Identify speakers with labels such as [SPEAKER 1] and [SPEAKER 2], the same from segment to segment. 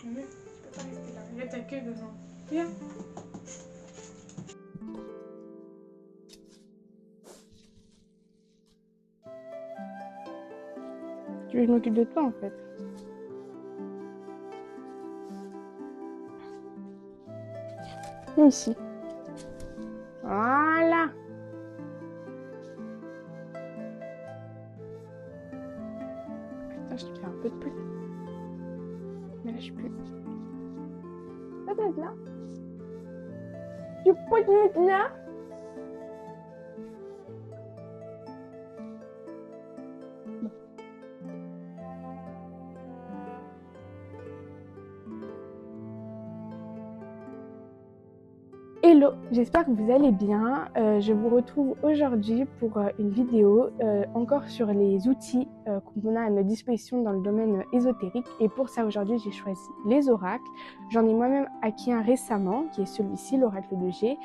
[SPEAKER 1] Mais tu peux pas rester là. Il y a ta queue devant. Viens. Tu veux que je m'occupe de toi en fait. Viens ici. Voilà. Attends, je te fais un peu de plus. Mais lâche plus. Ça doit être là. Tu peux te mettre là. Hello, j'espère que vous allez bien. Je vous retrouve aujourd'hui pour une vidéo encore sur les outils qu'on a à notre disposition dans le domaine ésotérique. Et pour ça, aujourd'hui, j'ai choisi les oracles. J'en ai moi-même acquis un récemment, qui est celui-ci, l'oracle de G.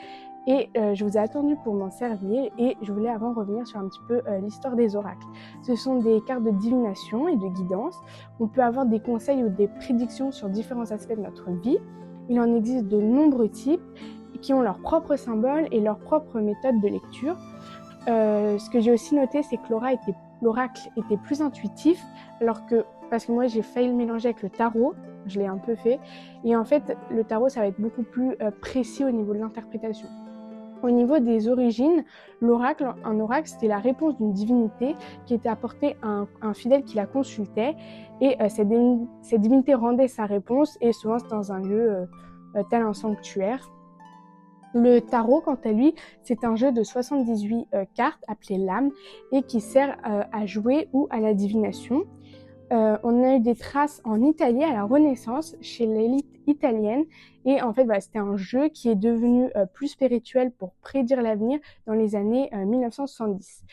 [SPEAKER 1] Et je vous ai attendu pour m'en servir et je voulais avant revenir sur un petit peu l'histoire des oracles. Ce sont des cartes de divination et de guidance. On peut avoir des conseils ou des prédictions sur différents aspects de notre vie. Il en existe de nombreux types qui ont leur propre symbole et leur propre méthode de lecture. Ce que j'ai aussi noté, c'est que l'oracle était plus intuitif, parce que moi j'ai failli le mélanger avec le tarot, je l'ai un peu fait, et en fait le tarot ça va être beaucoup plus précis au niveau de l'interprétation. Au niveau des origines, un oracle, c'était la réponse d'une divinité qui était apportée à un fidèle qui la consultait, et cette divinité rendait sa réponse, et souvent c'est dans un lieu tel un sanctuaire. Le tarot, quant à lui, c'est un jeu de 78 cartes appelé l'âme et qui sert à jouer ou à la divination. On a eu des traces en Italie à la Renaissance, chez l'élite italienne. Et en fait, c'était un jeu qui est devenu plus spirituel pour prédire l'avenir dans les années 1970.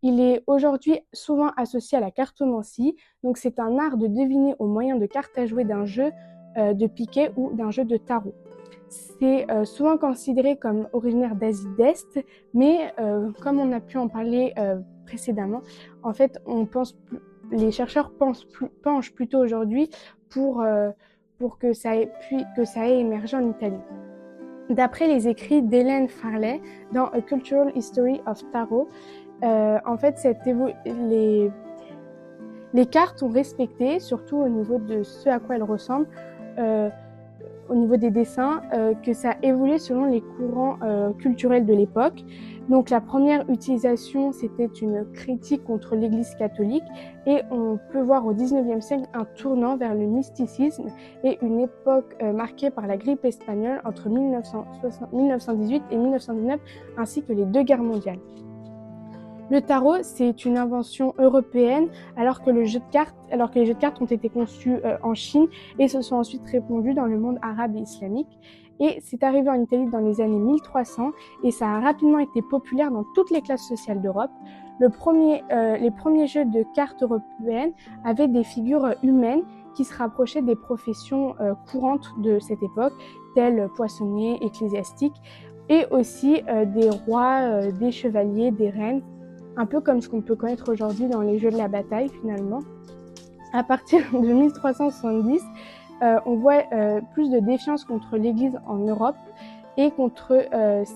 [SPEAKER 1] Il est aujourd'hui souvent associé à la cartomancie. Donc c'est un art de deviner au moyen de cartes à jouer d'un jeu de piquet ou d'un jeu de tarot. C'est souvent considéré comme originaire d'Asie d'Est, mais comme on a pu en parler précédemment, en fait, les chercheurs penchent plutôt aujourd'hui pour que ça ait émergé en Italie. D'après les écrits d'Hélène Farley dans A Cultural History of Tarot, en fait, les cartes ont respecté, surtout au niveau de ce à quoi elles ressemblent, au niveau des dessins, que ça évoluait selon les courants culturels de l'époque. Donc la première utilisation, c'était une critique contre l'Église catholique, et on peut voir au XIXe siècle un tournant vers le mysticisme et une époque marquée par la grippe espagnole entre 1918 et 1919, ainsi que les deux guerres mondiales. Le tarot, c'est une invention européenne, alors que les jeux de cartes ont été conçus en Chine et se sont ensuite répandus dans le monde arabe et islamique. Et c'est arrivé en Italie dans les années 1300 et ça a rapidement été populaire dans toutes les classes sociales d'Europe. Les premiers jeux de cartes européennes avaient des figures humaines qui se rapprochaient des professions courantes de cette époque, telles poissonniers, ecclésiastiques, et aussi des rois, des chevaliers, des reines, un peu comme ce qu'on peut connaître aujourd'hui dans les jeux de la bataille finalement. À partir de 1370, on voit plus de défiance contre l'Église en Europe, et contre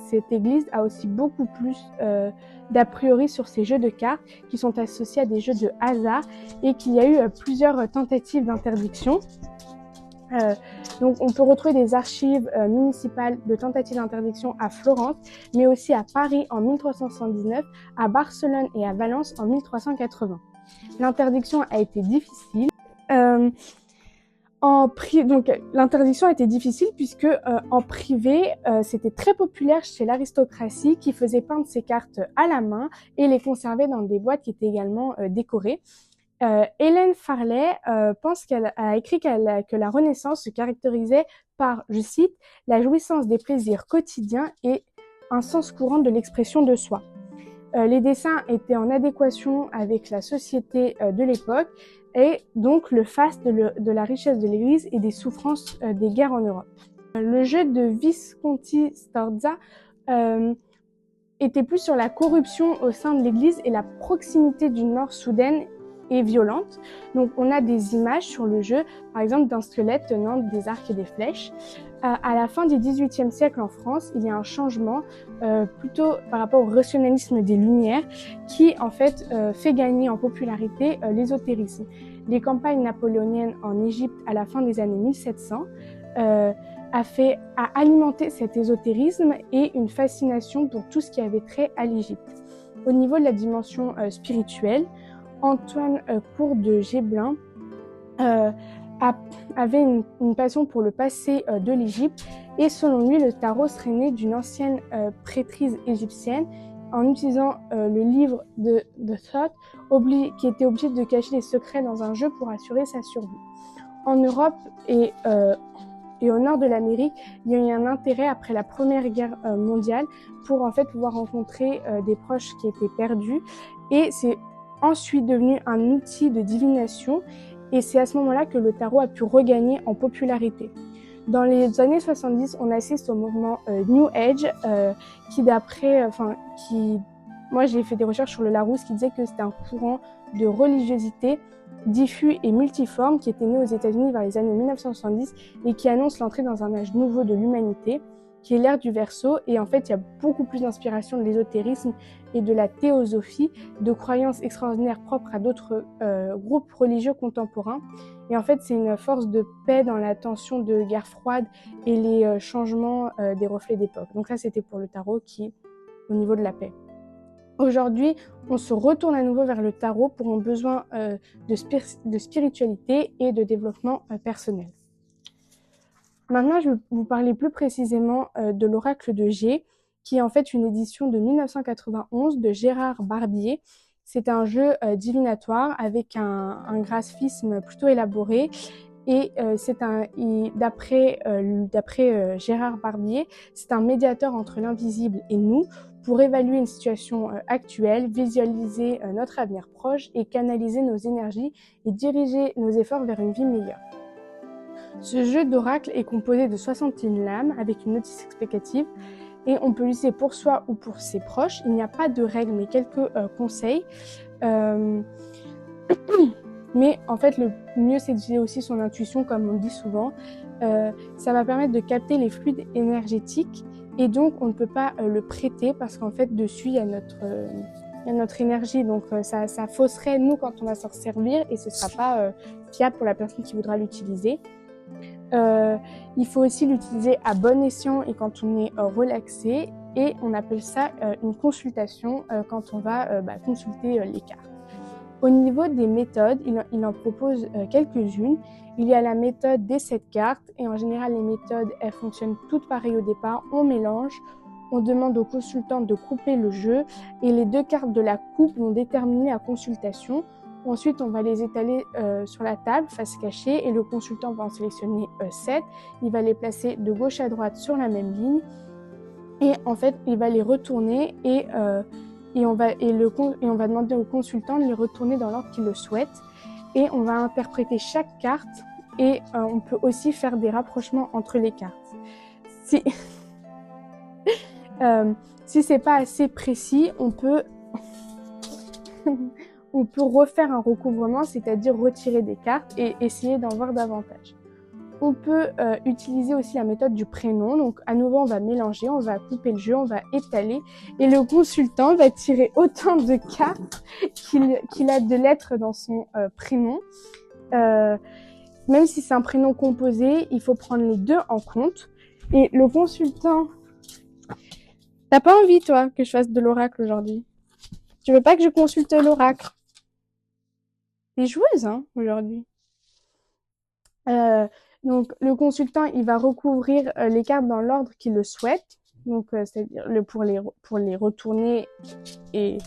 [SPEAKER 1] cette Église a aussi beaucoup plus d'a priori sur ces jeux de cartes qui sont associés à des jeux de hasard, et qu'il y a eu plusieurs tentatives d'interdiction. Donc on peut retrouver des archives municipales de tentatives d'interdiction à Florence, mais aussi à Paris en 1379, à Barcelone et à Valence en 1380. L'interdiction a été difficile. Donc l'interdiction a été difficile puisque en privé, c'était très populaire chez l'aristocratie qui faisait peindre ses cartes à la main et les conservait dans des boîtes qui étaient également décorées. Hélène Farley pense qu'elle a écrit que la Renaissance se caractérisait par, je cite, la jouissance des plaisirs quotidiens et un sens courant de l'expression de soi. Les dessins étaient en adéquation avec la société de l'époque, et donc le faste de la richesse de l'Église et des souffrances des guerres en Europe. Le jeu de Visconti Sforza était plus sur la corruption au sein de l'Église et la proximité d'une mort soudaine et violente. Donc on a des images sur le jeu, par exemple d'un squelette tenant des arcs et des flèches. À la fin du XVIIIe siècle en France, il y a un changement plutôt par rapport au rationalisme des Lumières qui en fait fait gagner en popularité l'ésotérisme. Les campagnes napoléoniennes en Égypte à la fin des années 1700 a alimenté cet ésotérisme et une fascination pour tout ce qui avait trait à l'Égypte. Au niveau de la dimension spirituelle, Antoine Court de Géblin avait une passion pour le passé de l'Égypte et selon lui, le tarot serait né d'une ancienne prêtrise égyptienne en utilisant le livre de Thoth qui était obligé de cacher les secrets dans un jeu pour assurer sa survie. En Europe et au nord de l'Amérique, il y a eu un intérêt après la Première Guerre mondiale pour en fait pouvoir rencontrer des proches qui étaient perdus et c'est ensuite devenu un outil de divination et c'est à ce moment-là que le tarot a pu regagner en popularité. Dans les années 70, on assiste au mouvement New Age moi j'ai fait des recherches sur le Larousse qui disait que c'était un courant de religiosité diffus et multiforme qui était né aux États-Unis vers les années 1970 et qui annonce l'entrée dans un âge nouveau de l'humanité, qui est l'ère du Verseau. Et en fait, il y a beaucoup plus d'inspiration de l'ésotérisme et de la théosophie, de croyances extraordinaires propres à d'autres groupes religieux contemporains. Et en fait, c'est une force de paix dans la tension de guerre froide et les changements des reflets d'époque. Donc ça, c'était pour le tarot qui, au niveau de la paix. Aujourd'hui, on se retourne à nouveau vers le tarot pour un besoin de spiritualité et de développement personnel. Maintenant, je vais vous parler plus précisément de l'oracle de G, qui est en fait une édition de 1991 de Gérard Barbier. C'est un jeu divinatoire avec un graphisme plutôt élaboré. Et d'après Gérard Barbier, c'est un médiateur entre l'invisible et nous pour évaluer une situation actuelle, visualiser notre avenir proche et canaliser nos énergies et diriger nos efforts vers une vie meilleure. Ce jeu d'oracle est composé de 61 lames avec une notice explicative et on peut l'utiliser pour soi ou pour ses proches. Il n'y a pas de règles mais quelques conseils. Mais en fait, le mieux, c'est d'utiliser aussi son intuition, comme on le dit souvent. Ça va permettre de capter les fluides énergétiques et donc on ne peut pas le prêter parce qu'en fait, dessus, il y a notre énergie. Donc ça fausserait nous quand on va s'en servir et ce ne sera pas fiable pour la personne qui voudra l'utiliser. Il faut aussi l'utiliser à bon escient et quand on est relaxé et on appelle ça une consultation quand on va consulter les cartes. Au niveau des méthodes, il en propose quelques-unes. Il y a la méthode des 7 cartes et en général les méthodes elles fonctionnent toutes pareilles au départ. On mélange, on demande au consultant de couper le jeu et les 2 cartes de la coupe vont déterminer la consultation. Ensuite, on va les étaler sur la table, face cachée, et le consultant va en sélectionner 7. Il va les placer de gauche à droite sur la même ligne. Et en fait, il va les retourner et on va demander au consultant de les retourner dans l'ordre qu'il le souhaite. Et on va interpréter chaque carte et on peut aussi faire des rapprochements entre les cartes. Si c'est pas assez précis, on peut refaire un recouvrement, c'est-à-dire retirer des cartes et essayer d'en voir davantage. On peut utiliser aussi la méthode du prénom. Donc à nouveau, on va mélanger, on va couper le jeu, on va étaler et le consultant va tirer autant de cartes qu'il a de lettres dans son prénom. Même si c'est un prénom composé, il faut prendre les 2 en compte. Et le consultant... T'as pas envie, toi, que je fasse de l'oracle aujourd'hui? Tu veux pas que je consulte l'oracle? T'es joueuse, hein, aujourd'hui. Donc, le consultant, il va recouvrir les cartes dans l'ordre qu'il le souhaite. Donc, c'est-à-dire pour les retourner et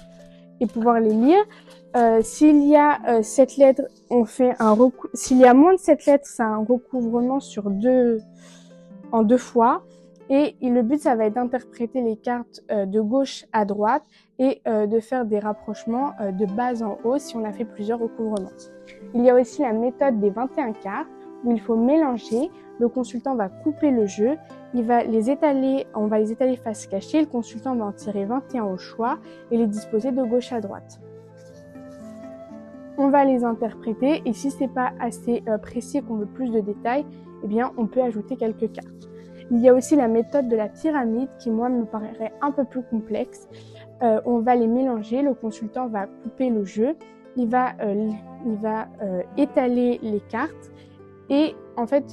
[SPEAKER 1] pouvoir les lire. S'il y a 7 lettres, s'il y a moins de 7 lettres, c'est un recouvrement en 2 fois. Et le but, ça va être d'interpréter les cartes de gauche à droite et de faire des rapprochements de bas en haut si on a fait plusieurs recouvrements. Il y a aussi la méthode des 21 cartes. où il faut mélanger. Le consultant va couper le jeu, on va les étaler face cachée, le consultant va en tirer 21 au choix et les disposer de gauche à droite. On va les interpréter et si c'est pas assez précis et qu'on veut plus de détails, eh bien on peut ajouter quelques cartes. Il y a aussi la méthode de la pyramide qui moi me paraît un peu plus complexe. On va les mélanger, le consultant va couper le jeu, il va étaler les cartes et en fait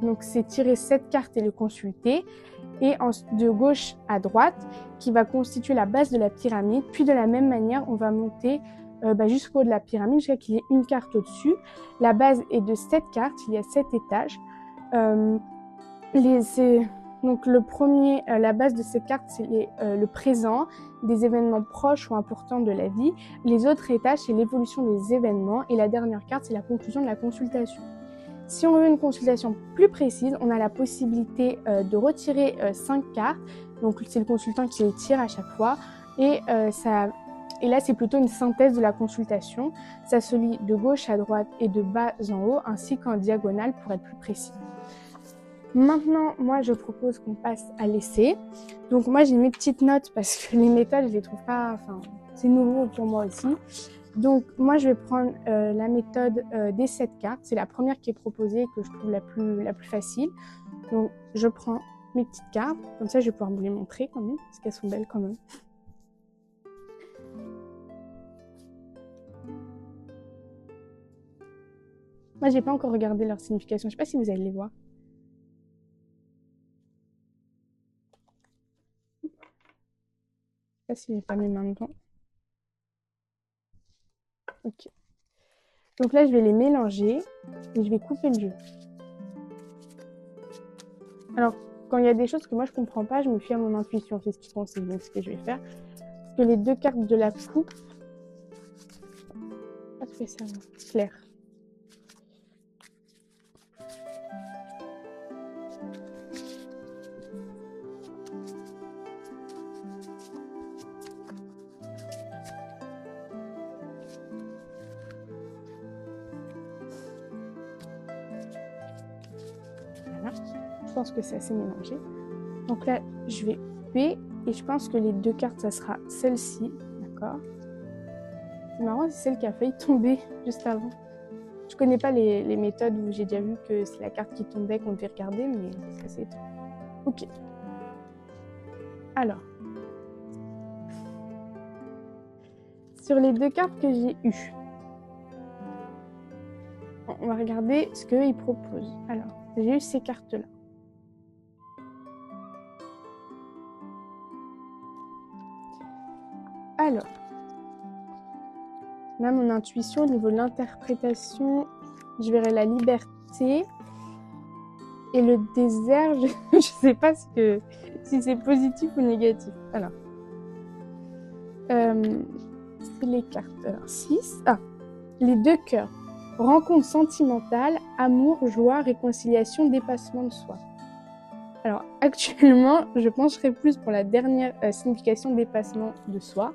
[SPEAKER 1] donc c'est tirer 7 cartes et les consulter et de gauche à droite qui va constituer la base de la pyramide. Puis de la même manière on va monter jusqu'au haut de la pyramide jusqu'à qu'il y ait une carte au-dessus. La base est de 7 cartes, il y a 7 étages. Donc le premier, la base de cette carte, c'est le présent, des événements proches ou importants de la vie. Les autres étages, c'est l'évolution des événements. Et la dernière carte, c'est la conclusion de la consultation. Si on veut une consultation plus précise, on a la possibilité de retirer 5 cartes. Donc c'est le consultant qui les tire à chaque fois. Et là, c'est plutôt une synthèse de la consultation. Ça se lit de gauche à droite et de bas en haut, ainsi qu'en diagonale pour être plus précis. Maintenant, moi, je propose qu'on passe à l'essai. Donc, moi, j'ai mes petites notes parce que les méthodes, je les trouve pas... Enfin, c'est nouveau pour moi aussi. Donc, moi, je vais prendre la méthode des 7 cartes. C'est la première qui est proposée et que je trouve la plus facile. Donc, je prends mes petites cartes. Comme ça, je vais pouvoir vous les montrer quand même, parce qu'elles sont belles quand même. Moi, j'ai pas encore regardé leur signification. Je sais pas si vous allez les voir. Je sais pas si j'ai pas mes mains dedans. Ok. Donc là, je vais les mélanger et je vais couper le jeu. Alors, quand il y a des choses que moi je comprends pas, je me fie à mon intuition, c'est ce qui conseille, donc ce que je vais faire. Parce que les deux cartes de la coupe, parce que ça va, clair. Voilà, je pense que c'est assez mélangé. Donc là, je vais couper et je pense que les deux cartes, ça sera celle-ci, d'accord? C'est marrant, c'est celle qui a failli tomber juste avant. Je connais pas les méthodes où j'ai déjà vu que c'est la carte qui tombait qu'on devait regarder, mais c'est assez étonnant. Ok. Alors, sur les deux cartes que j'ai eues, on va regarder ce qu'ils proposent. Alors, j'ai eu ces cartes-là. Alors, là, mon intuition, au niveau de l'interprétation, je verrai la liberté et le désert. Je ne sais pas si c'est positif ou négatif. Alors, c'est les cartes. Alors, 6. Ah, les deux cœurs. Rencontre sentimentale, amour, joie, réconciliation, dépassement de soi. Alors, actuellement, je pencherais plus pour la dernière signification dépassement de soi.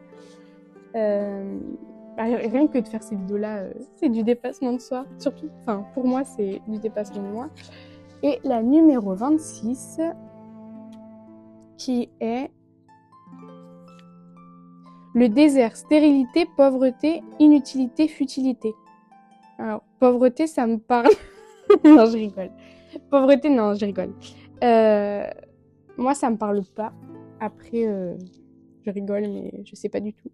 [SPEAKER 1] Rien que de faire ces vidéos-là, c'est du dépassement de soi. Surtout, enfin, pour moi, c'est du dépassement de moi. Et la numéro 26, qui est le désert, stérilité, pauvreté, inutilité, futilité. Alors, pauvreté, ça me parle. Non, je rigole. Pauvreté, non, je rigole. Moi, ça me parle pas. Après, je rigole, mais je sais pas du tout.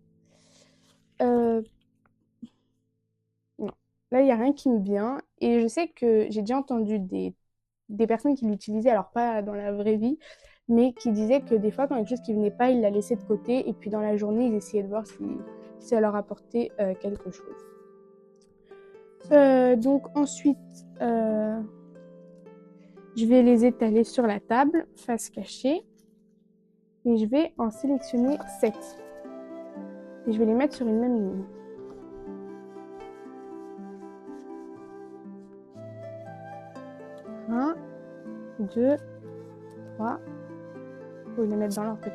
[SPEAKER 1] Non. Là, il n'y a rien qui me vient. Et je sais que j'ai déjà entendu des personnes qui l'utilisaient, alors pas dans la vraie vie, mais qui disaient que des fois, quand quelque chose qui venait pas, ils la laissaient de côté. Et puis dans la journée, ils essayaient de voir si ça leur apportait quelque chose. Donc ensuite, je vais les étaler sur la table, face cachée. Et je vais en sélectionner 7. Et je vais les mettre sur une même ligne. Un, 2, 3. Il faut les mettre dans leur côté.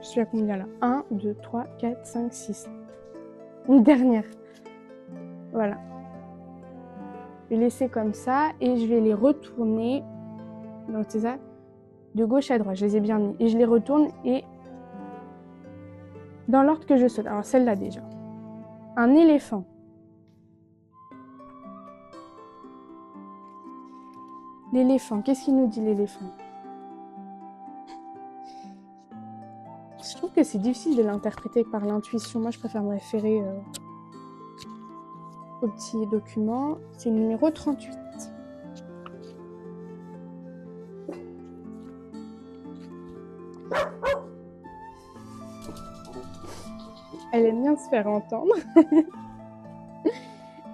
[SPEAKER 1] suis à combien là? 1, 2, 3, 4, 5, 6. Une dernière. Voilà. Je vais laisser comme ça et je vais les retourner. Donc c'est ça, de gauche à droite. Je les ai bien mis. Et je les retourne et dans l'ordre que je souhaite. Alors celle-là déjà. Un éléphant. L'éléphant, qu'est-ce qu'il nous dit l'éléphant? Je trouve que c'est difficile de l'interpréter par l'intuition. Moi, je préfère me référer au petit document. C'est le numéro 38. Elle aime bien se faire entendre.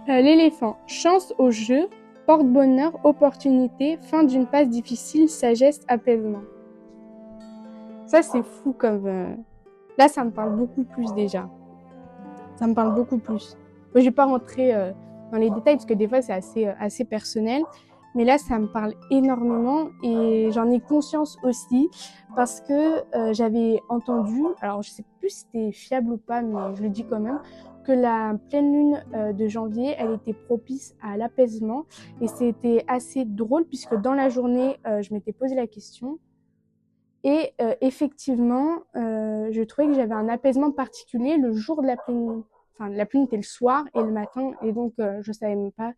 [SPEAKER 1] L'éléphant. Chance au jeu, porte-bonheur, opportunité, fin d'une passe difficile, sagesse, apaisement. Ça, c'est fou comme... Là, ça me parle beaucoup plus déjà. Ça me parle beaucoup plus. Moi, je vais pas rentrer dans les détails parce que des fois, c'est assez personnel. Mais là, ça me parle énormément et j'en ai conscience aussi parce que j'avais entendu, alors je sais plus si c'était fiable ou pas, mais je le dis quand même, que la pleine lune de janvier, elle était propice à l'apaisement et c'était assez drôle puisque dans la journée, je m'étais posé la question et effectivement, je trouvais que j'avais un apaisement particulier le jour de la pleine lune. Enfin, la pleine était le soir et le matin, et donc je savais même pas.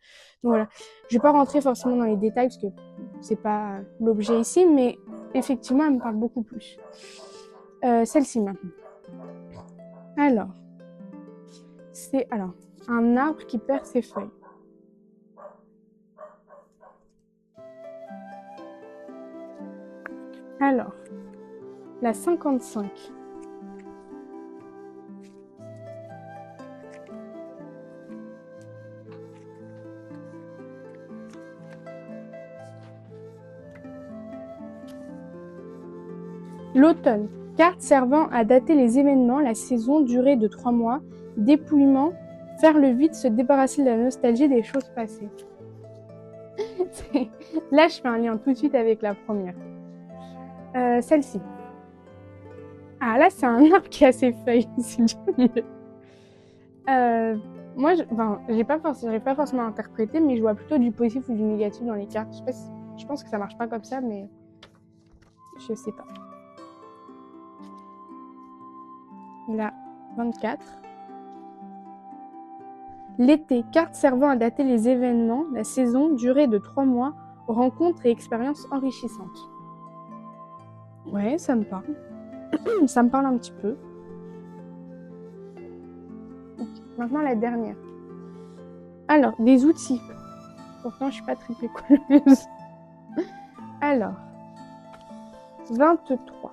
[SPEAKER 1] Donc voilà, je vais pas rentrer forcément dans les détails parce que c'est pas l'objet ici, mais effectivement, elle me parle beaucoup plus. Celle-ci maintenant. Alors, c'est un arbre qui perd ses feuilles. Alors, la 55. L'automne, carte servant à dater les événements, la saison, durée de 3 mois, dépouillement, faire le vide, se débarrasser de la nostalgie des choses passées. Là, je fais un lien tout de suite avec la première. Celle-ci. Ah, là, c'est un arbre qui a ses feuilles, c'est déjà mieux. Moi, j'ai pas forcément interprété, mais je vois plutôt du positif ou du négatif dans les cartes. Je pense que ça marche pas comme ça, mais je sais pas. La 24. L'été, carte servant à dater les événements, la saison, durée de 3 mois, rencontres et expériences enrichissantes. Ouais, ça me parle. Ça me parle un petit peu. Okay. Maintenant, la dernière. Alors, des outils. Pourtant, je suis pas très bricoleuse. Alors, 23.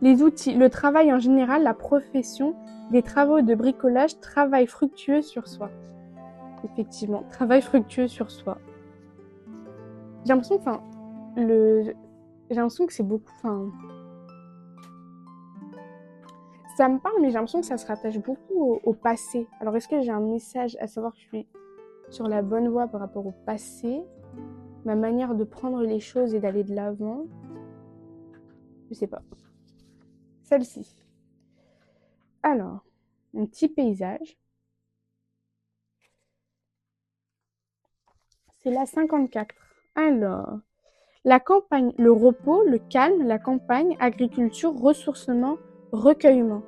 [SPEAKER 1] Les outils, le travail en général, la profession, des travaux de bricolage, travail fructueux sur soi. Effectivement, travail fructueux sur soi. J'ai l'impression, que c'est beaucoup, ça me parle, mais j'ai l'impression que ça se rattache beaucoup au passé. Alors, est-ce que j'ai un message à savoir que je suis sur la bonne voie par rapport au passé, ma manière de prendre les choses et d'aller de l'avant? Je sais pas. Celle-ci. Alors, un petit paysage. C'est la 54. Alors, la campagne, le repos, le calme, la campagne, agriculture, ressourcement, recueillement.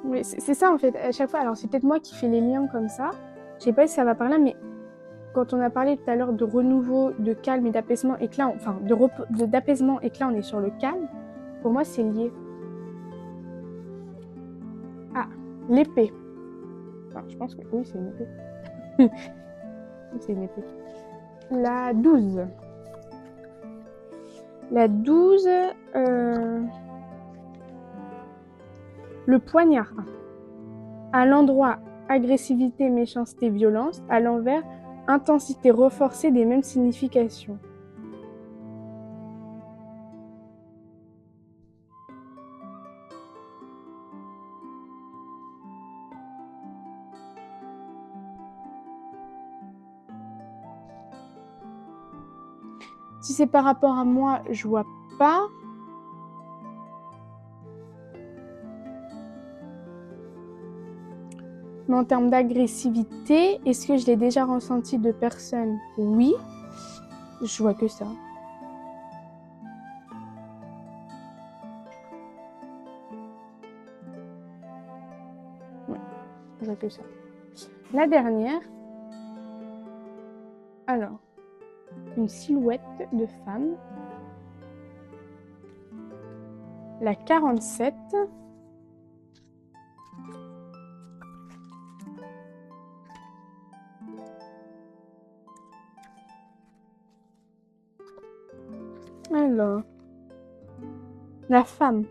[SPEAKER 1] Oui, c'est ça en fait, à chaque fois. Alors, c'est peut-être moi qui fais les liens comme ça. Je sais pas si ça va par là, mais quand on a parlé tout à l'heure de renouveau, de calme et d'apaisement, et que là, d'apaisement et que là, on est sur le calme, pour moi, c'est lié. Ah, l'épée. Enfin, je pense que oui, c'est une épée. C'est une épée. La 12. La 12, le poignard. À l'endroit, agressivité, méchanceté, violence. À l'envers, intensité renforcée des mêmes significations. Si c'est par rapport à moi, je vois pas. Mais en termes d'agressivité, est-ce que je l'ai déjà ressenti de personnes? Oui. Je vois que ça. Ouais, je vois que ça. La dernière. Alors, une silhouette de femme. La 47. Alors, la femme.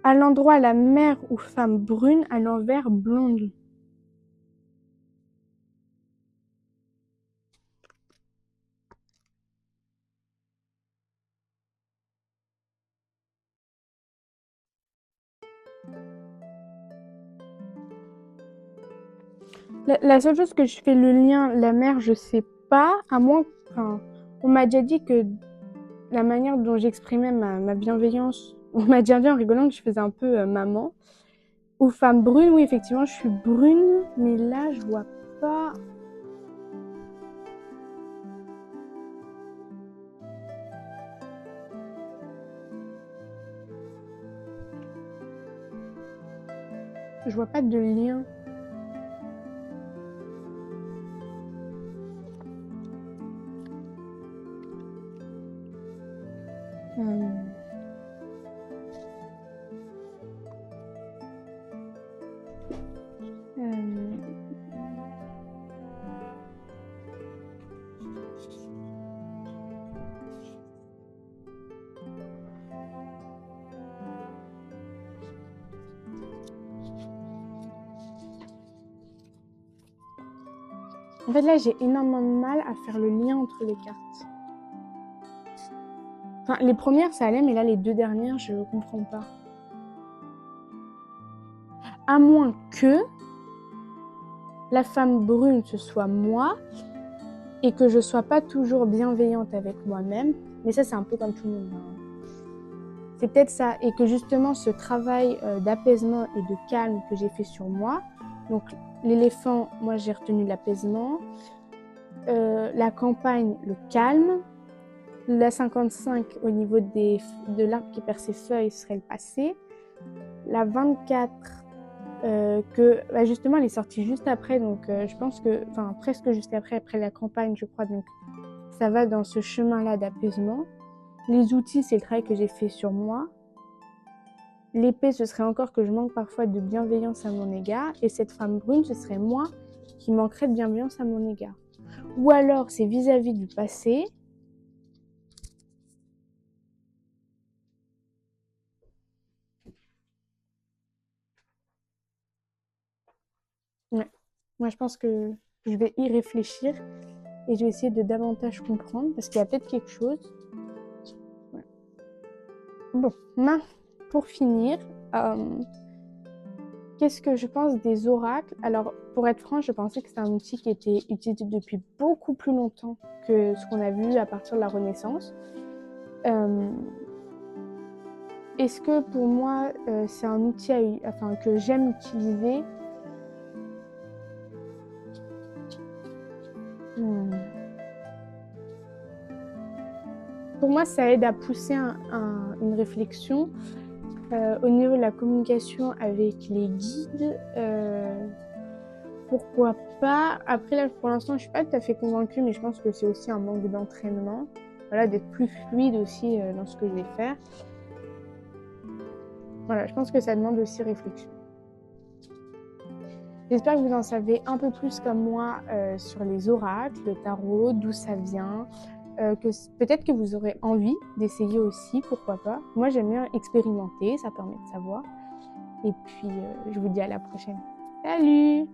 [SPEAKER 1] À l'endroit la mère ou femme brune, à l'envers blonde. La seule chose que je fais le lien, la mère, je sais pas, à moins, enfin, on m'a déjà dit que la manière dont j'exprimais ma bienveillance, on m'a déjà dit en rigolant que je faisais un peu maman. Ou femme brune, oui, effectivement, je suis brune, mais là, je vois pas. Je vois pas de lien. Euh, euh, En fait, là, j'ai énormément de mal à faire le lien entre les cartes. Enfin, les premières, ça allait, mais là, les 2 dernières, je comprends pas. À moins que la femme brune, ce soit moi, et que je sois pas toujours bienveillante avec moi-même. Mais ça, c'est un peu comme tout le monde. C'est peut-être ça. Et que justement, ce travail d'apaisement et de calme que j'ai fait sur moi, donc l'éléphant, moi, j'ai retenu l'apaisement. La campagne, le calme. La 55, au niveau de l'arbre qui perd ses feuilles, serait le passé. La 24, justement, elle est sortie juste après, donc je pense que, enfin, presque juste après la campagne, je crois, donc ça va dans ce chemin-là d'apaisement. Les outils, c'est le travail que j'ai fait sur moi. L'épée, ce serait encore que je manque parfois de bienveillance à mon égard. Et cette femme brune, ce serait moi qui manquerait de bienveillance à mon égard. Ou alors, c'est vis-à-vis du passé. Ouais. Moi, je pense que je vais y réfléchir et je vais essayer de davantage comprendre parce qu'il y a peut-être quelque chose. Ouais. Bon, pour finir, qu'est-ce que je pense des oracles? Alors, pour être franche, je pensais que c'était un outil qui était utilisé depuis beaucoup plus longtemps que ce qu'on a vu à partir de la Renaissance. Est-ce que pour moi, c'est un outil que j'aime utiliser? Pour moi, ça aide à pousser une réflexion au niveau de la communication avec les guides. Pourquoi pas? Après, là, pour l'instant, je suis pas tout à fait convaincue, mais je pense que c'est aussi un manque d'entraînement. Voilà, d'être plus fluide aussi dans ce que je vais faire. Voilà, je pense que ça demande aussi réflexion. J'espère que vous en savez un peu plus comme moi sur les oracles, le tarot, d'où ça vient. Peut-être que vous aurez envie d'essayer aussi, pourquoi pas. Moi, j'aime bien expérimenter, ça permet de savoir. Et puis, je vous dis à la prochaine. Salut!